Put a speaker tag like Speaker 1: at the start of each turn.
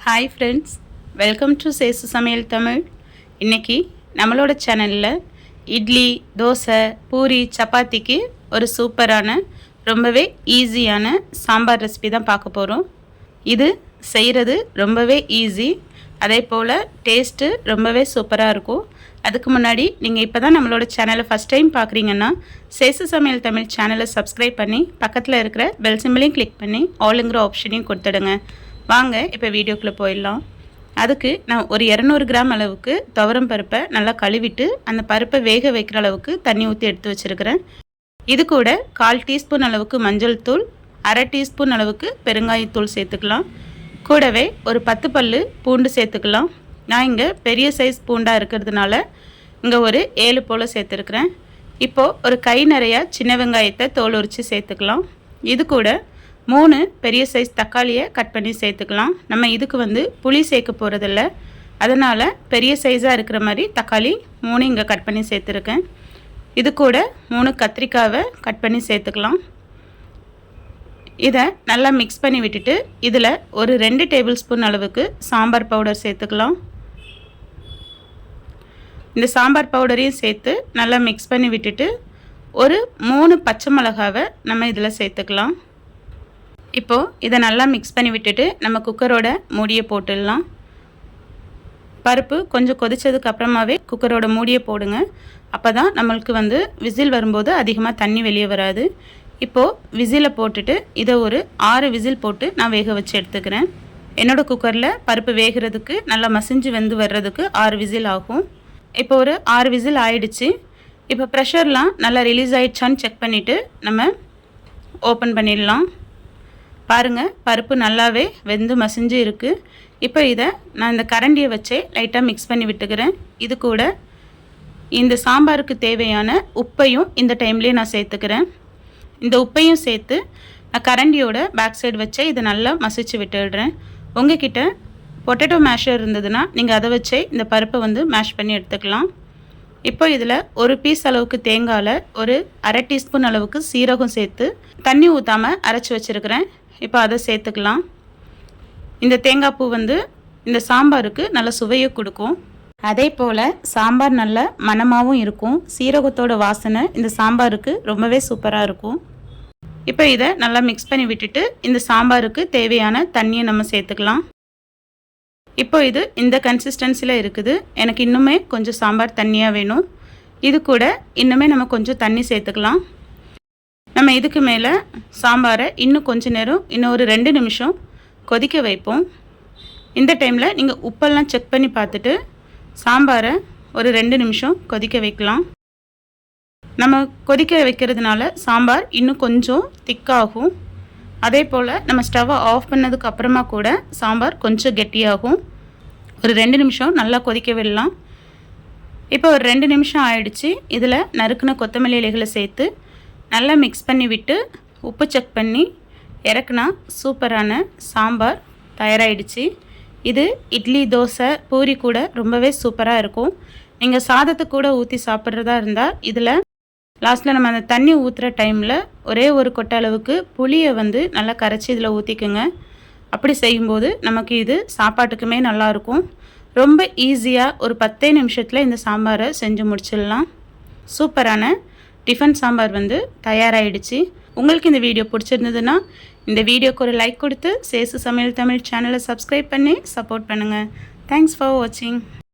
Speaker 1: Hi friends, welcome to சேசு சமையல் தமிழ். இன்றைக்கி நம்மளோட சேனலில் இட்லி, தோசை, பூரி, சப்பாத்திக்கு ஒரு சூப்பரான ரொம்பவே ஈஸியான சாம்பார் ரெசிபி தான் பார்க்க போகிறோம். இது செய்கிறது ரொம்பவே ஈஸி, அதே போல் டேஸ்ட்டு ரொம்பவே சூப்பராக இருக்கும். அதுக்கு முன்னாடி நீங்கள் இப்போ தான் நம்மளோட சேனலை ஃபஸ்ட் டைம் பார்க்குறீங்கன்னா சேசு சமையல் தமிழ் சேனலை சப்ஸ்கிரைப் பண்ணி பக்கத்தில் இருக்கிற பெல் சிம்பிளையும் கிளிக் பண்ணி ஆளுங்கிற ஆப்ஷனையும் கொடுத்துடுங்க. வாங்க இப்போ வீடியோக்குள்ளே போயிடலாம். அதுக்கு நான் ஒரு 200 கிராம் அளவுக்கு துவரம் பருப்பை நல்லா கழுவிட்டு அந்த பருப்பை வேக வைக்கிற அளவுக்கு தண்ணி ஊற்றி எடுத்து வச்சுருக்கிறேன். இது கூட 1/4 டீஸ்பூன் அளவுக்கு மஞ்சள் தூள், 1/2 டீஸ்பூன் அளவுக்கு பெருங்காயத்தூள் சேர்த்துக்கலாம். கூடவே ஒரு 10 பல்லு பூண்டு சேர்த்துக்கலாம். நான் இங்கே பெரிய சைஸ் பூண்டாக இருக்கிறதுனால இங்கே ஒரு 7 போல் சேர்த்துருக்குறேன். இப்போது ஒரு கை நிறையா சின்ன வெங்காயத்தை தோல் உரித்து சேர்த்துக்கலாம். இது கூட 3 பெரிய சைஸ் தக்காளியை கட் பண்ணி சேர்த்துக்கலாம். நம்ம இதுக்கு புளி சேர்க்க போகிறதில்ல, அதனால் பெரிய சைஸாக இருக்கிற மாதிரி தக்காளி 3 இங்கே கட் பண்ணி சேர்த்துருக்கேன். இது கூட 3 கத்திரிக்காவை கட் பண்ணி சேர்த்துக்கலாம். இதை நல்லா மிக்ஸ் பண்ணி விட்டுட்டு இதில் ஒரு 2 டேபிள் ஸ்பூன் அளவுக்கு சாம்பார் பவுடர் சேர்த்துக்கலாம். இந்த சாம்பார் பவுடரையும் சேர்த்து நல்லா மிக்ஸ் பண்ணி விட்டுட்டு ஒரு 3 பச்சை மிளகாவை நம்ம இதில் சேர்த்துக்கலாம். இப்போது இதை நல்லா மிக்ஸ் பண்ணி விட்டுட்டு நம்ம குக்கரோட மூடியை போட்டுடலாம். பருப்பு கொஞ்சம் கொதித்ததுக்கு அப்புறமாவே குக்கரோட மூடியை போடுங்க. அப்போ தான் நம்மளுக்கு விசில் வரும்போது அதிகமாக தண்ணி வெளியே வராது. இப்போது விசிலை போட்டுட்டு இதை ஒரு 6 விசில் போட்டு நான் வேக வச்சு எடுத்துக்கிறேன். என்னோடய குக்கரில் பருப்பு வேகிறதுக்கு நல்லா மசிஞ்சு வெந்து வர்றதுக்கு 6 விசில் ஆகும். இப்போ ஒரு 6 விசில் ஆயிடுச்சு. இப்போ ப்ரெஷர்லாம் நல்லா ரிலீஸ் ஆகிடுச்சான்னு செக் பண்ணிவிட்டு நம்ம ஓப்பன் பண்ணிடலாம். பாருங்கள், பருப்பு நல்லாவே வெந்து மசிஞ்சு இருக்குது. இப்போ இதை நான் இந்த கரண்டியை வச்சே லைட்டாக மிக்ஸ் பண்ணி விட்டுக்கிறேன். இது கூட இந்த சாம்பாருக்கு தேவையான உப்பையும் இந்த டைம்லேயே நான் சேர்த்துக்கிறேன். இந்த உப்பையும் சேர்த்து நான் கரண்டியோட பேக் சைடு வச்சே இதை நல்லா மசிச்சு விட்டுடுறேன். உங்ககிட்ட பொட்டேட்டோ மேஷர் இருந்ததுன்னா நீங்கள் அதை வச்சே இந்த பருப்பை மேஷ் பண்ணி எடுத்துக்கலாம். இப்போ இதில் ஒரு பீஸ் அளவுக்கு தேங்காயில் ஒரு 1/2 டீஸ்பூன் அளவுக்கு சீரகம் சேர்த்து தண்ணி ஊற்றாமல் அரைச்சி வச்சுருக்கிறேன். இப்போ அதை சேர்த்துக்கலாம். இந்த தேங்காய் பூ இந்த சாம்பாருக்கு நல்ல சுவையை கொடுக்கும். அதே போல் சாம்பார் நல்ல மணமாகவும் இருக்கும். சீரகத்தோட வாசனை இந்த சாம்பாருக்கு ரொம்பவே சூப்பராக இருக்கும். இப்போ இதை நல்லா மிக்ஸ் பண்ணி விட்டுட்டு இந்த சாம்பாருக்கு தேவையான தண்ணியை நம்ம சேர்த்துக்கலாம். இப்போ இது இந்த கன்சிஸ்டன்சியில் இருக்குது. எனக்கு இன்னுமே கொஞ்சம் சாம்பார் தண்ணியாக வேணும். இது கூட இன்னுமே நம்ம கொஞ்சம் தண்ணி சேர்த்துக்கலாம். நம்ம இதுக்கு மேலே சாம்பாரை இன்னும் கொஞ்சம் நேரம், இன்னும் ஒரு 2 நிமிஷம் கொதிக்க வைப்போம். இந்த டைமில் நீங்கள் உப்பெல்லாம் செக் பண்ணி பார்த்துட்டு சாம்பாரை ஒரு 2 நிமிஷம் கொதிக்க வைக்கலாம். நம்ம கொதிக்க வைக்கிறதுனால சாம்பார் இன்னும் கொஞ்சம் திக்காகும். அதே போல் நம்ம ஸ்டவ்வை ஆஃப் பண்ணதுக்கு அப்புறமா கூட சாம்பார் கொஞ்சம் கெட்டியாகும். ஒரு 2 நிமிஷம் நல்லா கொதிக்க விடலாம். இப்போ ஒரு 2 நிமிஷம் ஆயிடுச்சு. இதில் நறுக்குன கொத்தமல்லி இலைகளை சேர்த்து நல்லா மிக்ஸ் பண்ணி விட்டு உப்பு செக் பண்ணி இறக்குனா சூப்பரான சாம்பார் தயாராகிடுச்சு. இது இட்லி, தோசை, பூரி கூட ரொம்பவே சூப்பராக இருக்கும். நீங்கள் சாதத்தை கூட ஊற்றி சாப்பிட்றதா இருந்தால் இதில் லாஸ்ட்டில் நம்ம அந்த தண்ணி ஊற்றுற டைமில் ஒரே ஒரு கொட்டை அளவுக்கு புளியை நல்லா கரைச்சி இதில் ஊற்றிக்குங்க. அப்படி செய்யும்போது நமக்கு இது சாப்பாட்டுக்குமே நல்லாயிருக்கும். ரொம்ப ஈஸியாக ஒரு 10 நிமிஷத்தில் இந்த சாம்பாரை செஞ்சு முடிச்சிடலாம். சூப்பரான டிஃபன் சாம்பார் தயாராகிடுச்சு. உங்களுக்கு இந்த வீடியோ பிடிச்சிருந்ததுன்னா இந்த வீடியோக்கு ஒரு லைக் கொடுத்து சேசு சமையல் தமிழ் சேனலை சப்ஸ்கிரைப் பண்ணி சப்போர்ட் பண்ணுங்கள். தேங்க்ஸ் ஃபார் வாட்சிங்.